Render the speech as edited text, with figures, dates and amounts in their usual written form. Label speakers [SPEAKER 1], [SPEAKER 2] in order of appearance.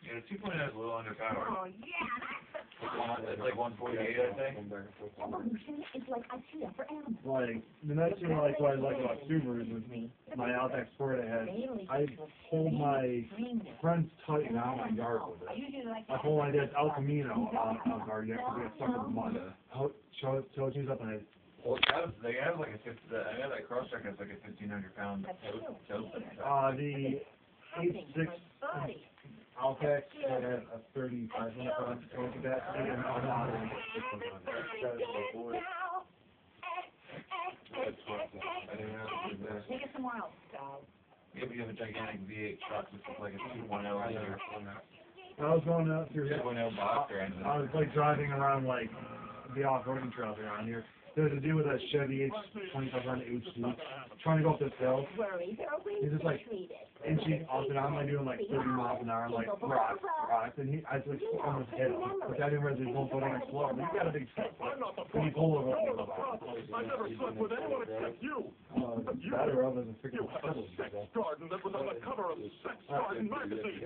[SPEAKER 1] Yeah, the 2.0 is a little underpowered.
[SPEAKER 2] Oh, yeah,
[SPEAKER 1] It's like 148, I think.
[SPEAKER 2] evolution is like IKEA for animals.
[SPEAKER 3] Like, the nice thing like what I like about Subarus is my Altex Sport I had, I hold my friends tight and out my yard with it. I hold my dad's El Camino out of our yard because we got stuck in the mud. Show it up and I...
[SPEAKER 1] Well, they have like a 50, I know that cross track has like a 1,500 pound tow.
[SPEAKER 3] The 8.6 Altex had a 3,500 pound tow capacity and I'm not in
[SPEAKER 2] Take it somewhere else.
[SPEAKER 1] Yeah, but you have a gigantic V8 truck which is like a 2.0 liter.
[SPEAKER 3] I was going out through here.
[SPEAKER 1] 2.0 boxer engine.
[SPEAKER 3] I was like driving around like the off-roading trails around here. There was a dude with a Chevy H2500 HD trying to go up this hill. He's just like inching up and I'm like doing like 30 miles an hour, like rocks, and I just like almost hit him. But I didn't realize he was going down slow. But he got a big step. When he pulled over,
[SPEAKER 4] I never slept with anyone except you.
[SPEAKER 3] better other than freaking
[SPEAKER 4] A sex garden that was on the cover of Sex Garden magazine.